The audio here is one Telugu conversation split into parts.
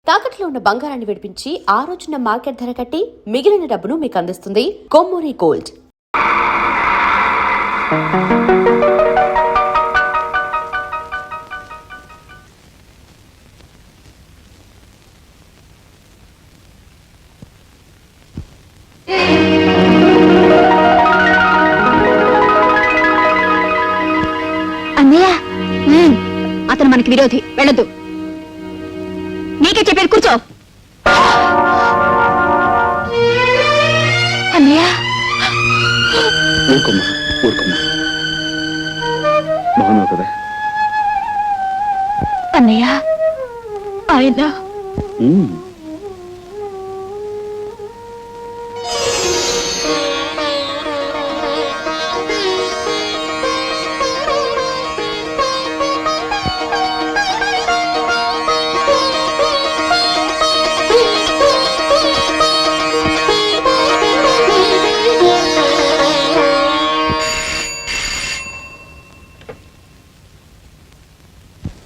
తాకట్లో ఉన్న బంగారాన్ని విడిపించి ఆ రోజున మార్కెట్ ధర కట్టి మిగిలిన డబ్బును మీకు అందిస్తుంది కొమ్మూరి గోల్డ్. అన్నయ్య, అతను మనకి విరోధి, వెళ్ళొద్దు. నీకే చెప్పారు, కూర్చో. అన్నయ్య, ఊరుకోమ్మా ఊరుకోమ్మా, బాగున్నావు కదా? అన్నయ్య ఆయన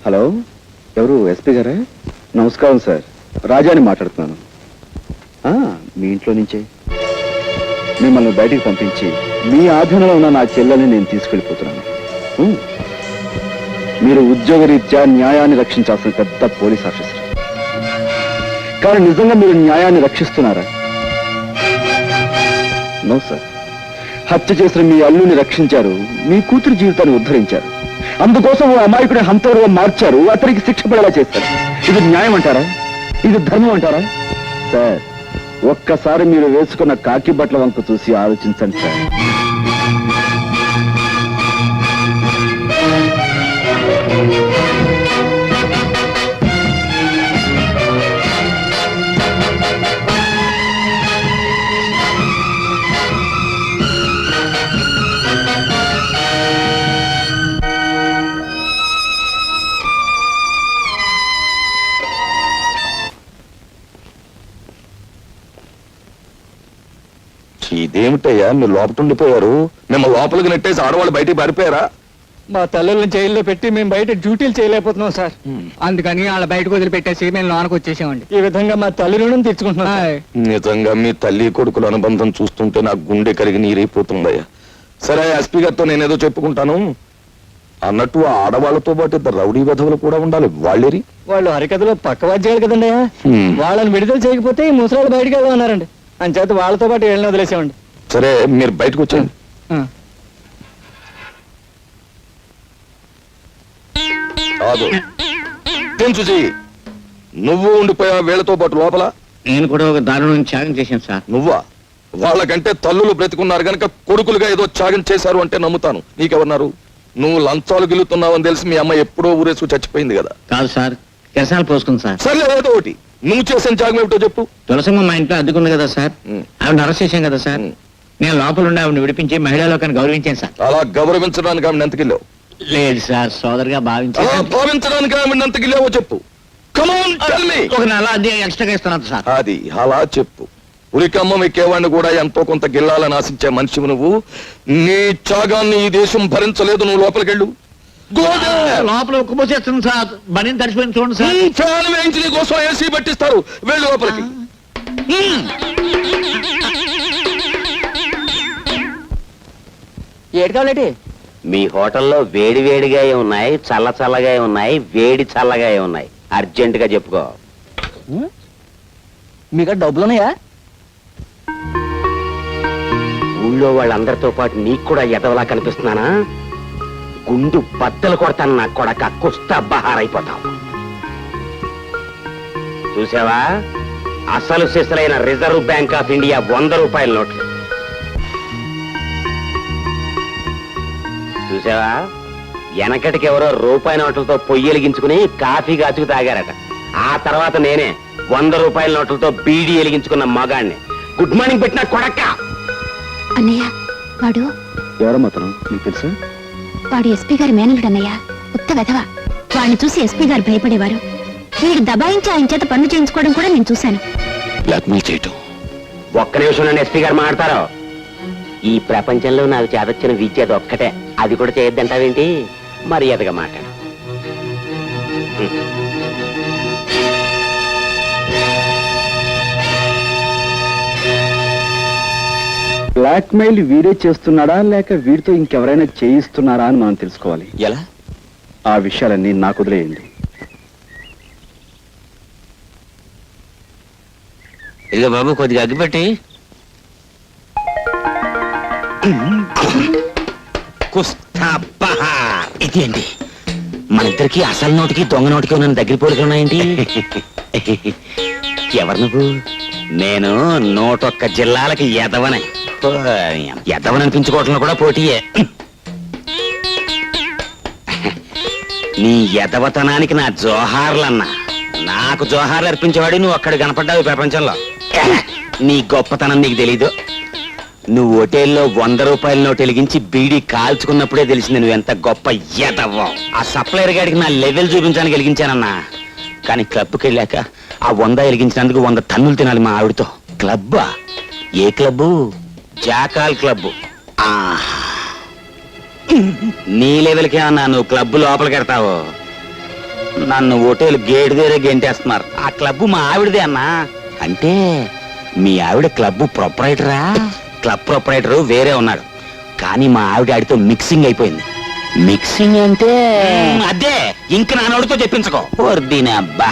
హలో, ఎవరు? ఎస్పీ గారా? నమస్కారం సార్, రాజాని మాట్లాడుతున్నాను. మీ ఇంట్లో నుంచే మిమ్మల్ని బయటికి పంపించి మీ ఆధీనంలో ఉన్న నా చెల్లెల్ని నేను తీసుకెళ్ళిపోతున్నాను. మీరు ఉద్యోగరీత్యా న్యాయాన్ని రక్షించాల్సిన పెద్ద పోలీస్ ఆఫీసర్, కానీ నిజంగా మీరు న్యాయాన్ని రక్షిస్తున్నారా? No sir. హత్య చేసిన మీ అల్లుని రక్షించారు, మీ కూతురు జీవితాన్ని ఉద్ధరించారు, అందుకోసం ఓ అమాయకుడి హంతకుడుగా మార్చారు, అతనికి శిక్ష పడేలా చేస్తారు. ఇది న్యాయం అంటారా? ఇది ధర్మం అంటారా? సార్, ఒక్కసారి మీరు వేసుకున్న కాకి బట్టల వంక చూసి ఆలోచించండి సార్. ఇదేమిటయ్యా, మీరు లోపల ఉండిపోయారు? మేము లోపలికి నెట్టేసి ఆడవాళ్ళు బయటికి పారిపోయారా? మా తల్లుల్ని జైల్లో పెట్టి మేము బయట డ్యూటీలు చేయలేకపోతున్నాం సార్. అందుకని వాళ్ళ బయటకు వదిలిపెట్టేసి మేము లోనకు వచ్చేసామండి. ఈ విధంగా మా తల్లి రుణం తీర్చుకుంటున్నాం. నిజంగా మీ తల్లి కొడుకుల అనుబంధం చూస్తుంటే నాకు గుండె కరిగి నీరైపోతుందయ్యా. సరే, ఎస్పీ గారితో నేనేదో చెప్పుకుంటాను. అన్నట్టు ఆ ఆడవాళ్లతో పాటు ఇద్దరు రౌడీ వెధవులు కూడా ఉండాలి. వాళ్ళేరి? వాళ్ళు హరికథలో పక్కవాద్యాలు కదండి. వాళ్ళని విడుదల చేయకపోతే ఈ ముసలాళ్ళు బయటకు వెళ్దామన్నారండి. అంచేత వాళ్ళతో పాటు వెళ్ళిన వదిలేసామండి. సరే, మీరు బయటకు వచ్చేయండి. నువ్వు ఉండిపోయా వీళ్ళతో పాటు లోపల? నేను కూడా ఒక దారుణం త్యాగం చేశాను సార్. నువ్వా? వాళ్ళకంటే తల్లులు బ్రతికున్నారు గనక కొడుకులుగా ఏదో త్యాగం చేశారు అంటే నమ్ముతాను. నీకెవరున్నారు? నువ్వు లంచాలు గిలుతున్నావని తెలిసి మీ అమ్మ ఎప్పుడో ఊరేసు చచ్చిపోయింది కదా? కాదు సార్, కెరసాలు పోసుకుంది సార్. సర్లే, ఏదో ఒకటి. నువ్వు చేసిన త్యాగం ఏమిటో చెప్పు. తులసమ్మ మా ఇంట్లో అద్దెకుంది కదా సార్, ఆవిడ అరెస్ట్ చేశాం కదా సార్. నేను లోపల ఉండి ఆవిడని విడిపించి మహిళా లోకాన్ని గౌరవించాను సార్. అలా గౌరవించడానికి ఆవిడ ఎంతకిల్లావు? లేదు సార్, సోదరుగా భావించాను. భావించడానికి ఆవిడ ఎంతకిల్లావో చెప్పు. ఒక నెల అద్దె ఎక్స్ట్రాగా ఇస్తున్నాను సార్. అది అలా చెప్పు. ఉరికమ్మ మీకేవాడిని కూడా ఎంతో కొంత గిల్లాలని ఆశించే మనిషి నువ్వు. నీ త్యాగాన్ని ఈ దేశం భరించలేదు. నువ్వు లోపలికెళ్ళు. లోపల ఉక్కుపోసేస్తుంది సార్, బనీని తడిచిపోయింది చూడండి సార్. ఫ్యాన్ వేయించి నీ కోసం ఏసీ పట్టిస్తారు. వెళ్ళు లోపలికి. ఏడు కావాలంటే మీ హోటల్లో వేడి వేడిగా ఉన్నాయి, చల్ల చల్లగా ఉన్నాయి, వేడి చల్లగా ఉన్నాయి. అర్జెంట్ గా చెప్పుకో. మీకు డబ్బులున్నాయా? ఊళ్ళో వాళ్ళందరితో పాటు నీకు కూడా ఎదవలా కనిపిస్తున్నానా? గుండు బద్దలు కొడతాను నా కొడక, కుస్తా బహారైపోతావు. చూసావా, అసలు సిసలైన రిజర్వ్ బ్యాంక్ ఆఫ్ ఇండియా 100 రూపాయల నోట్లు. చూసావా, వెనకటికి ఎవరో రూపాయి నోట్లతో పొయ్యి కాఫీ కాచుకు తాగారట. ఆ తర్వాత నేనే 100 రూపాయల నోట్లతో బీడీ వెలిగించుకున్న మగాణ్ణి. గుడ్ మార్నింగ్ పెట్టిన కొడక్క. అన్నయ్య, వాడు ఎవరమ్మా అతను? నీకు తెలుసా? వాడు ఎస్పీ గారి మేనలుడు అన్నయ్య, ఉత్త వెధవ. వాడిని చూసి ఎస్పీ గారు భయపడేవారు. వీడు దబాయించి ఆయన చేత పనులు చేయించుకోవడం కూడా నేను చూశాను. బ్లాక్మెయిల్ చేయటం. ఒక్క నిమిషం నన్ను ఎస్పీ గారు మాట్లాడతారు. ఈ ప్రపంచంలో నాకు చేదొచ్చిన విద్య అదొక్కటే. అది కూడా చేయొద్దంటావేంటి? మర్యాదగా మాట్లాడు. బ్లాక్ మెయిల్ వీరే చేస్తున్నాడా లేక వీడితో ఇంకెవరైనా చేయిస్తున్నారా అని మనం తెలుసుకోవాలి. ఎలా? ఆ విషయాలన్నీ నాకు వదిలేయండి. ఇదిగో బాబు, కొద్దిగా అగ్గిపెట్టి. ఇది అండి, మన ఇద్దరికి అసలు నోటికి దొంగ నోటికి ఉన్న దగ్గర పోలికలు ఉన్నాయండి. ఎవరు నువ్వు? నేను 101 జిల్లాలకి ఎదవనే. ఎదవననిపించుకోవటంలో కూడా పోటీయే. నీ ఎదవతనానికి నా జోహార్లన్నా. నాకు జోహార్లు అర్పించేవాడు నువ్వు అక్కడ కనపడ్డావు ప్రపంచంలో. నీ గొప్పతనం నీకు తెలీదు. నువ్వు హోటల్లో 100 రూపాయల నోటు వెలిగించి బీడీ కాల్చుకున్నప్పుడే తెలిసింది నువ్వెంత గొప్ప ఎదవ్వో. ఆ సప్లైర్ గాడికి నా లెవెల్ చూపించడానికి వెలిగించానన్నా. కానీ క్లబ్కి వెళ్ళాక ఆ 100 వెలిగించినందుకు 100 టన్నులు తినాలి మా ఆవిడతో. క్లబ్బా? ఏ క్లబ్బు? Jackal club. నీ లెవెల్కే అన్నా నువ్వు క్లబ్బు లోపలికి వెడతావు. నన్ను హోటల్ గేట్ దగ్గర గెంటేస్తున్నారు. ఆ క్లబ్బు మా ఆవిడదే అన్నా. అంటే మీ ఆవిడ క్లబ్బు ప్రొపరైటరా? క్లబ్ ప్రొపరైటర్ వేరే ఉన్నాడు, కానీ మా ఆవిడ ఆడితో మిక్సింగ్ అయిపోయింది. మిక్సింగ్ అంటే అదే, ఇంక నానోడితో చెప్పించుకో. దీని అబ్బా,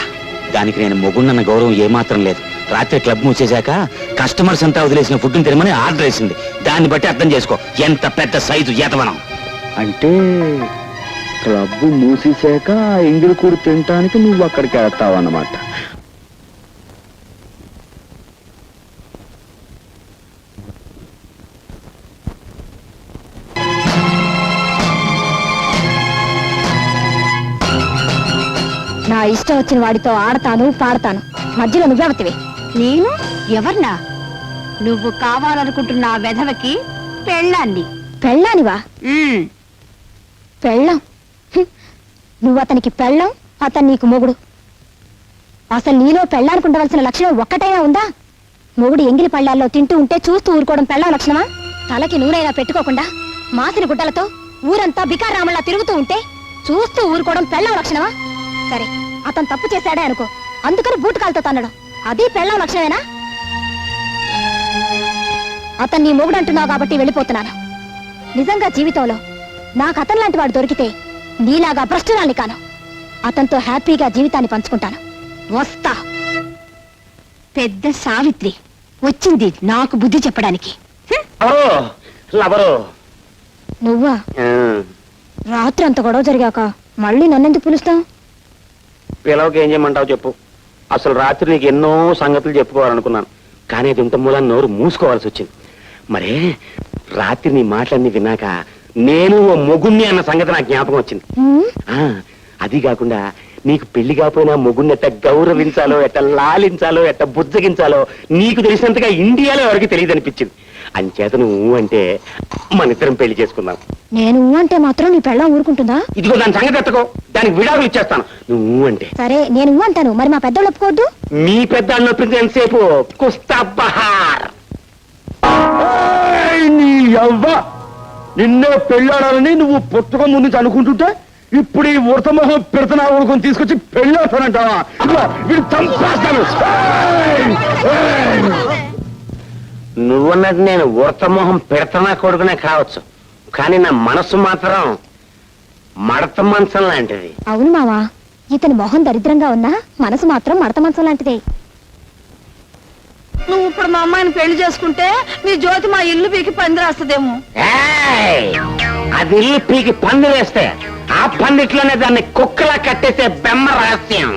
దానికి నేను మొగుండన్న గౌరవం ఏమాత్రం లేదు. రాత్రి క్లబ్ మూసేశాక కస్టమర్స్ అంతా వదిలేసిన ఫుడ్ తినమని ఆర్డర్ వేసింది. దాన్ని బట్టి అర్థం చేసుకో ఎంత పెద్ద సైజు ఏతవనం. అంటే క్లబ్ మూసేశాక ఎంగిలి కూడి తినటానికి నువ్వు అక్కడికి వెళ్తావు అన్నమాట. నా ఇష్టం వచ్చిన వాడితో ఆడతాను, పాడతాను. మధ్యలో నువ్వెవతివి? నేను ఎవర్నా? నువ్వు కావాలనుకుంటున్న ఆ వెధవకి పెళ్ళాన్ని. పెళ్ళానివా? పెళ్ళం? నువ్వు అతనికి పెళ్ళం, అతను నీకు మొగుడు. అసలు నీలో పెళ్ళానుకుండవలసిన లక్షణం ఒక్కటైనా ఉందా? మొగుడు ఎంగిలి పళ్ళాల్లో తింటూ ఉంటే చూస్తూ ఊరుకోవడం పెళ్ళం లక్షణమా? తలకి నూనెలా పెట్టుకోకుండా మాసిన గుడ్డలతో ఊరంతా బికారామల్లా తిరుగుతూ ఉంటే చూస్తూ ఊరుకోవడం పెళ్ళం లక్షణమా? సరే, అతను తప్పు చేశాడే అనుకో, అందుకని బూటకాలతో తన్నడం అది పెళ్ళం లక్షణమేనా? అతను నీ మొగుడు అంటున్నావు కాబట్టి వెళ్ళిపోతున్నాను. నిజంగా జీవితంలో నాకు అతను లాంటి వాడు దొరికితే నీలాగా భ్రష్టురాల్ని కాను. అతనితో హ్యాపీగా జీవితాన్ని పంచుకుంటాను. వస్తా. పెద్ద సావిత్రి వచ్చింది నాకు బుద్ధి చెప్పడానికి. నువ్వా? రాత్రి అంత గొడవ జరిగాక మళ్ళీ నన్నెందుకు పిలుస్తావు? పిలవకి ఏం చేయమంటావు చెప్పు. అసలు రాత్రి నీకు ఎన్నో సంగతులు చెప్పుకోవాలనుకున్నాను, కానీ అది ఇంత మూలాన్ని నోరు మూసుకోవాల్సి వచ్చింది. మరే రాత్రి నీ మాటలన్నీ విన్నాక నేను ఓ మొగుణ్ణి అన్న సంగతి నాకు జ్ఞాపకం వచ్చింది. అది కాకుండా నీకు పెళ్లి కాకపోయినా మొగుణ్ణి ఎట్ట గౌరవించాలో, ఎట్ట లాలించాలో, ఎట్ట బుజ్జగించాలో నీకు తెలిసినంతగా ఇండియాలో ఎవరికి తెలియదు అనిపించింది. అంచేత నువ్వు అంటే మన ఇద్దరం పెళ్లి చేసుకుందాం. నేను అంటే మాత్రం నీ పెళ్ళం ఊరుకుంటుందా? ఇదిగో దాని సంగతి ఎత్తకో, దానికి విడాకులు ఇచ్చేస్తాను నువ్వు అంటే. సరే, నేను అంటాను, మరి మా పెద్దోళ్ళు ఒప్పుకోవద్దు. మీ పెద్ద నొప్పింది ఎంతసేపు? కుస్తా బహార్. నీ యవ్వ, నిన్నే పెళ్ళాడాలని నువ్వు పుస్తకం ముందు అనుకుంటుంటే ఇప్పుడు ఈ ఉడతమొహం పెడతనా ఊరుకొని తీసుకొచ్చి పెళ్ళాడతానంటావా? నువ్వన్నది నేను ఉడతమొహం పెడతనా కొడుకునే కావచ్చు, కానీ నా మనసు మాత్రం మడత మంచం లాంటిది. అవును మావా, ఇతని మొహం దరిద్రంగా ఉన్నా మనసు మాత్రం మడత మంచం లాంటిదే. నువ్వు ఇప్పుడు మా అమ్మాయిని పెళ్లి చేసుకుంటే నీ జ్యోతి మా ఇల్లు పీకి పంది రాస్తుందేమో. అది ఇల్లు పీకి పంది వేస్తే ఆ పందిట్లోనే దాన్ని కుక్కలా కట్టేసే బెమ్మ రహస్యం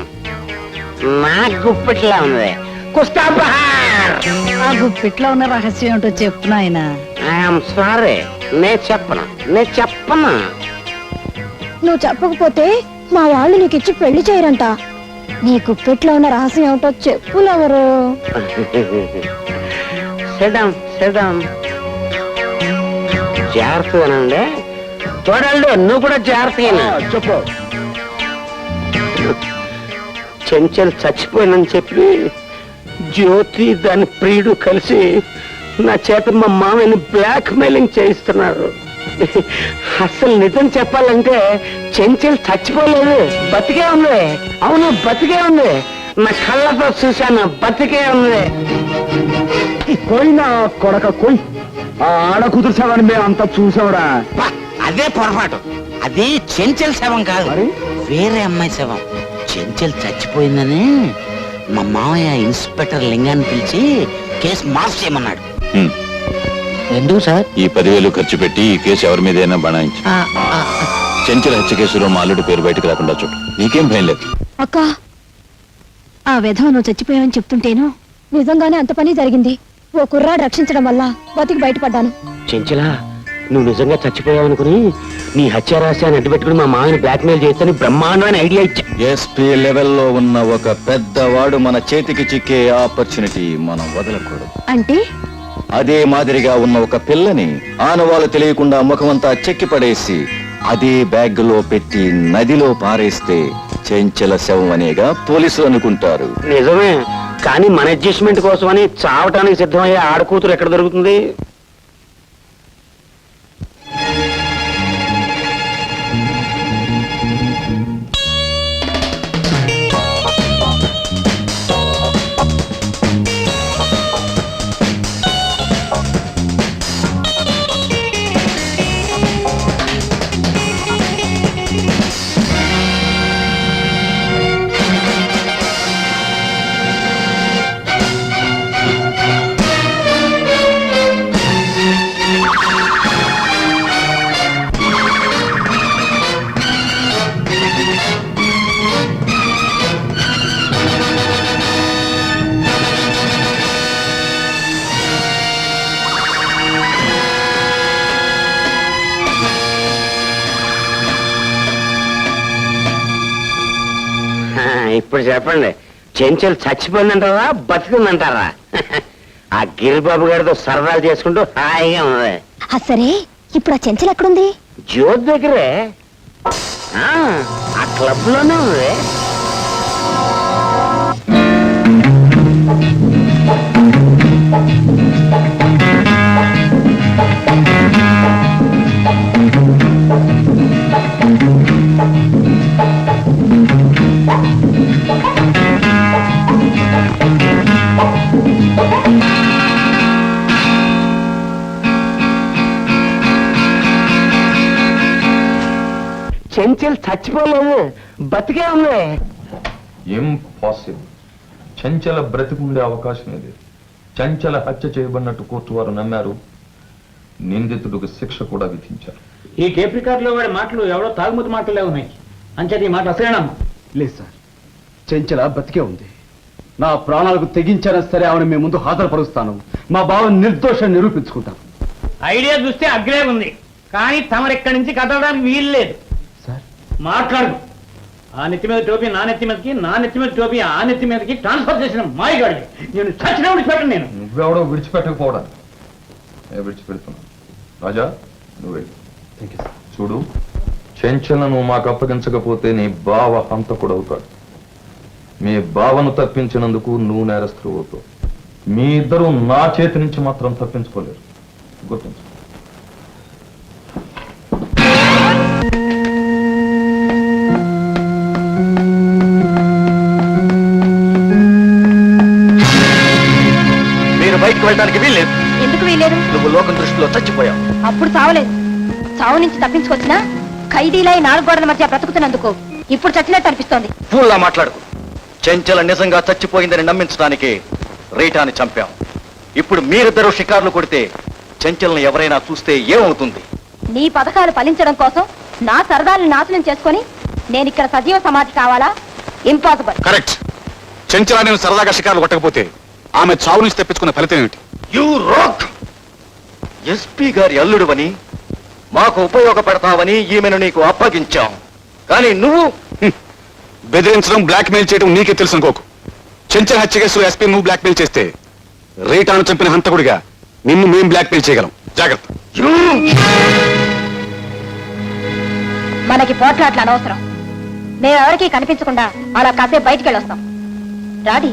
నా గుప్పిట్లా ఉంది. కుస్తా బహార్. ఆ గుప్పిట్లో ఉన్న రహస్యం ఏంటో చెప్పు నాయనా. ఐఎమ్ సారీ, నేను చెప్పను. నువ్వు చెప్పకపోతే మా వాళ్ళు నీకు ఇచ్చి పెళ్లి చేయరంట. నీ గుప్పెట్లో ఉన్న రహస్యం ఏమిటో చెప్పులెవరు? జాగ్రత్తగానండి, చూడండి నువ్వు కూడా జాగ్రత్తగా చెప్పు. చెంచల్ చచ్చిపోయిందని చెప్పి జ్యోతి దాని ప్రియుడు కలిసి నా చేత మా మామయ్యని బ్లాక్ మెయిలింగ్ చేయిస్తున్నారు. అసలు నిజం చెప్పాలంటే చెంచల్ చచ్చిపోలేదు, బతికే ఉంది. అవును, బతికే ఉంది. నా కళ్ళతో చూశాను, బతికే ఉంది. పోయినా కొడక కొయ్, ఆ ఆడ కూతురు శవాన్ని మేము అంతా చూసావురా. బా, అదే పొరపాటు. అది చెంచల్ శవం కాదు, మరి? వేరే అమ్మాయి శవం. చెంచల్ చచ్చిపోయిందని మా మామయ్య ఇన్స్పెక్టర్ లింగాన్ని పిలిచి కేసు మార్క్ చేయమన్నాడు. ఎందుకు సార్? ఈ 10,000 ఖర్చు పెట్టి ఈ కేసు ఎవరి మీదైనా బనాయించు. చెంచల హత్య కేసులో మా అల్లుడి పేరు బయటకు రాకుండా చూడు. నీకేం భయం లేదు. అక్క, ఆ విధవ నువ్వు చచ్చిపోయావని చెప్తుంటేను నిజంగానే అంత పని జరిగింది. ఓ కుర్రాడు రక్షించడం వల్ల బతికి బయటపడ్డాను. చెంచలా, నువ్వు నిజంగా చచ్చిపోయావనుకుని నీ హత్య రహస్యాన్ని అడ్డుపెట్టుకుని మా మామయ్యని బ్లాక్మెయిల్ చేస్తని బ్రహ్మాండమైన ఐడియా ఇచ్చా. ఎస్పీ లెవెల్లో ఉన్న ఒక పెద్దవాడు మన చేతికి చిక్కే ఆపర్చునిటీ మనం వదలకూడదు. అంటే అదే మాదిరిగా ఉన్న ఒక పిల్లని ఆనవాళ్ళు తెలియకుండా ముఖమంతా చెక్కి పడేసి అదే బ్యాగ్ లో పెట్టి నదిలో పారేస్తే చెంచల శవం అనేగా పోలీసులు అనుకుంటారు. నిజమే, కానీ మన అడ్జస్ట్మెంట్ కోసమని చావటానికి సిద్ధమయ్యే ఆడకూతురు ఎక్కడ దొరుకుతుంది? ఇప్పుడు చెప్పండి, చెంచల్ చచ్చిపోయిందంటారా బతికిందంటారా? ఆ గిరిబాబు గారితో సరదాలు చేసుకుంటూ హాయిగా ఉంది. సరే, ఇప్పుడు ఆ చెంచలు ఎక్కడుంది? జ్యోతి దగ్గరే, ఆ క్లబ్ లోనే ఉంది. చెంచల్ చచ్చిపోలేదు, బతికే ఉంది. ఇంపాసిబుల్. చంచల బ్రతికుండే అవకాశం ఇది. చంచల హత్య చేయబడినట్టు కోర్టు వారు నమ్మారు. నిందితుడికి శిక్ష కూడా విధించారు. ఈ కేప్ రికార్డులో వాడి మాటలు ఎవడో తాగుమతి మాటలే ఉన్నాయి. అంచేది ఈ మాట అసలేనమ్మా. లేదు సార్, చెంచల బతికే ఉంది. నా ప్రాణాలకు తెగించినా సరే ఆవిడ మీ ముందు హాజరుపరుస్తాను. మా బావని నిర్దోషం నిరూపించుకుంటాను. ఐడియా చూస్తే అగ్రే ఉంది, కానీ తమరెక్కడి నుంచి కదలడానికి వీలు లేదు. సార్, మాట్లాడు. ఆ నెత్తి మీద టోపీ నా నెత్తి మీదకి, నా నెత్తి మీద టోపీ ఆ నెత్తి మీదకి ట్రాన్స్ఫర్ చేసిన మాయగాడికి నేను చచ్చిన విడిచిపెట్టను. నేను నువ్వెవడో విడిచిపెట్టకపోవడానికి నేను విడిచిపెడుతున్నాను. రాజా, నువ్వు వెళ్ళు. చూడు, చెంచలను మాకు అప్పగించకపోతే నీ బావ హంతకుడు అవుతాడు. మీ బావను తప్పించినందుకు నువ్వు నేరస్తులు అవుతావు. మీ ఇద్దరు నా చేతి నుంచి మాత్రం తప్పించుకోలేరు. గుర్తుంచు. మీరు బయటకు వెళ్ళడానికి వీల్లేదు. ఎందుకు వీలేదు? నువ్వు లోకం దృష్టిలో చచ్చిపోయావు. అప్పుడు చావలేదు. చావు నుంచి తప్పించుకొచ్చినా ఖైదీలై 4 గోడల మధ్య బ్రతుకుతున్నందుకు ఇప్పుడు చచ్చినట్టు అనిపిస్తోంది. ఫూల్లా మాట్లాడుకు. చెంచల నిజంగా చచ్చిపోయిందని నమ్మించడానికి రీటాని చంపాం. ఇప్పుడు మీరిద్దరూ షికార్లు కొడితే చెంచల్ని ఎవరైనా చూస్తే ఏమవుతుంది? నీ పథకాలు ఫలించడం కోసం నా సరదాలను నాశనం చేసుకొని నేను ఇక్కడ సజీవ సమాధి కావాలా? ఇంపాసిబుల్. కరెక్ట్. చెంచలా నేను సరదాగా షికారులు కొట్టకపోతే ఆమె చావు నుంచి తెప్పించుకున్న ఫలితం ఏమిటి? You rock! ఎస్పీ గారి అల్లుడువని, మాకు ఉపయోగపడతావని ఈమెను నీకు అప్పగించాం. కానీ నువ్వు బెదిరించడం, బ్లాక్ మెయిల్ చేయడం నీకే తెలుసు అనుకోకు. చెంచల హత్య కేసులో ఎస్పీ నువ్వు బ్లాక్ మెయిల్ చేస్తే రీటాను చంపిన హంతకుడిగా నిన్ను మేం బ్లాక్ మెయిల్ చేయగలం. జాగ్రత్త. మనకి పోట్లాట్లు అనవసరం. మేము ఎవరికీ కనిపించకుండా అలా కాసేపు బయటికి వెళ్ళొస్తాం. రాడి.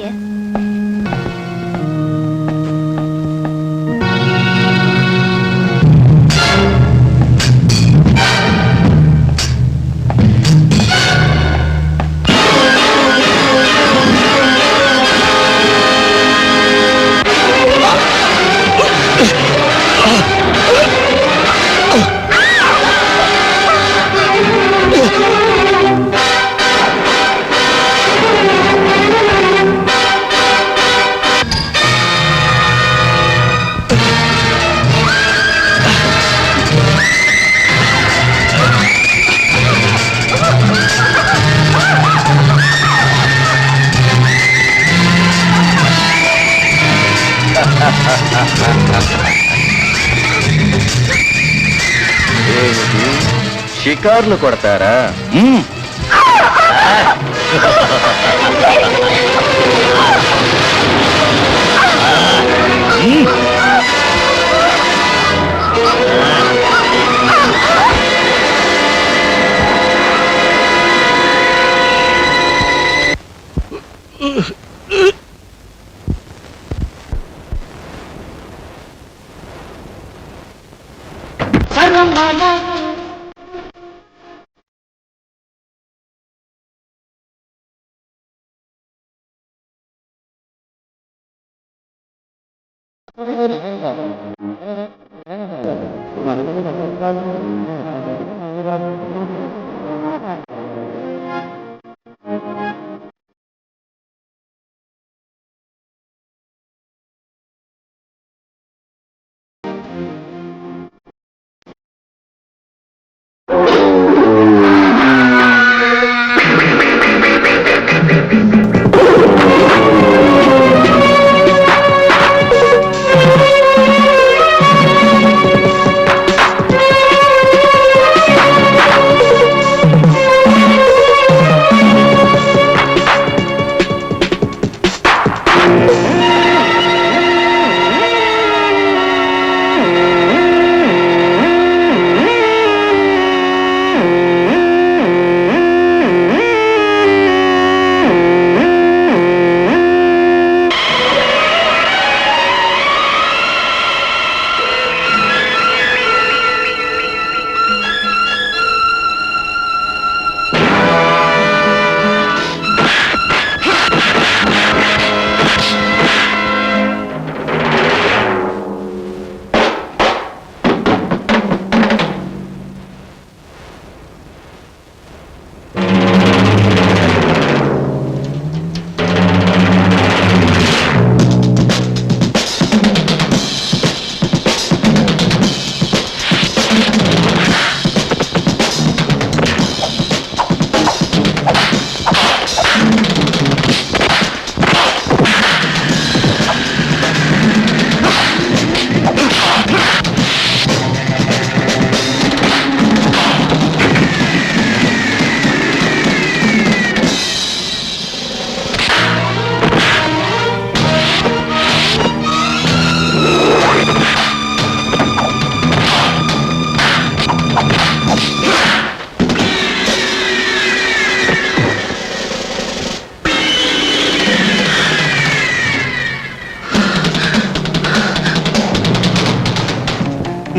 షికార్లు కొడతారా?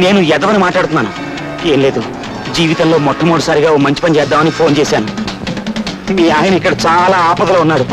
నేను ఎదవని మాట్లాడుతున్నాను. ఏం లేదు, జీవితంలో మొట్టమొదటిసారిగా ఓ మంచి పని చేద్దామని ఫోన్ చేశాను. మీ ఆయన ఇక్కడ చాలా ఆపదలో ఉన్నాడు.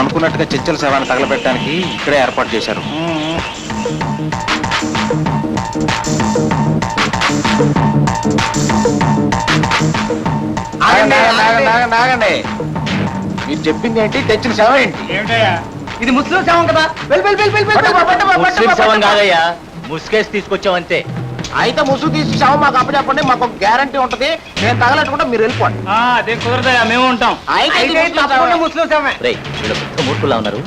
అనుకున్నట్టుగా చెంచల శవాన్ని తగలబెట్టడానికి ఇక్కడే ఏర్పాటు చేశారు. ఆగండి. మీరు చెప్పింది ఏంటి? తెచ్చిన శవం ఏంటి? ఇది ముస్లిం శవం కదా. ముస్లిం శవం కాదయ్యా, ముసుకేసి తీసుకొచ్చావంతే. అయితే ముసుగు తీసి శవం మాకు అప్పచెప్పండి, మాకు ఒక గ్యారంటీ ఉంటది. నేను తగలట్టుకుంటా, మీరు వెళ్ళిపోండి. అదే కుదరదయ్యా, మేము ఉంటాం. ముస్లిం శవమే. మూర్ఖులా ఉన్నారు.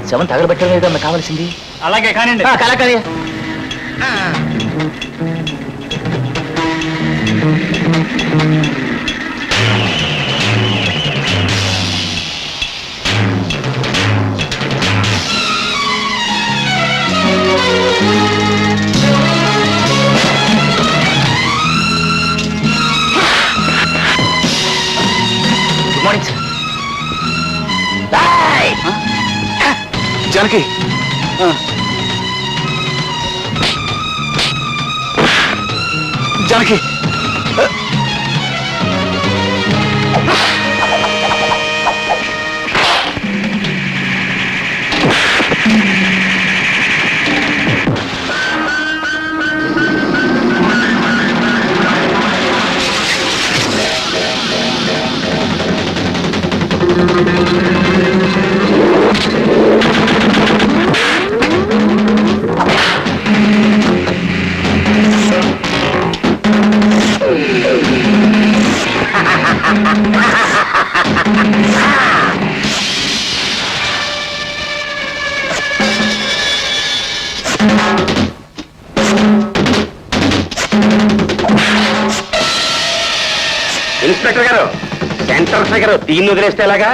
శవం తగలబెట్టడం ఏదన్నా కావాల్సింది. అలాగే కానివ్వండి. కలకలి. Good morning sir. Janaki Janaki inspector గారు, సెంటర్ ఫిగర్ దీన్ని వదిలేస్తే ఎలాగా?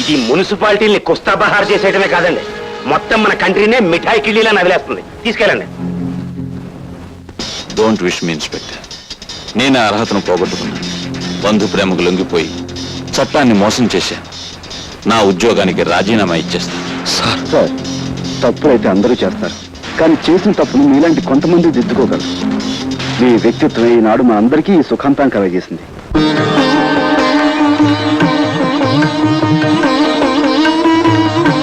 ఇది మున్సిపాలిటీని కుస్తాబహార్ చేసేయటమే కాదండి, మొత్తం మన కంట్రీనే మిఠాయి కిళ్ళీలా నదిలేస్తుంది. తీసుకెళ్ళండి. Don't wish me inspector. నేను ఆ అర్హతను పోగొట్టుకున్నాను. బంధు ప్రేమకు లొంగిపోయి చట్టాన్ని మోసం చేశాను. నా ఉద్యోగానికి రాజీనామా ఇచ్చేస్తాను. సార్, తప్పులైతే అందరూ చేస్తారు, కానీ చేసిన తప్పును మీలాంటి కొంతమంది దిద్దుకోగలరు. మీ వ్యక్తిత్వం ఈనాడు మా అందరికీ ఈ సుఖాంతం కలగజేసింది.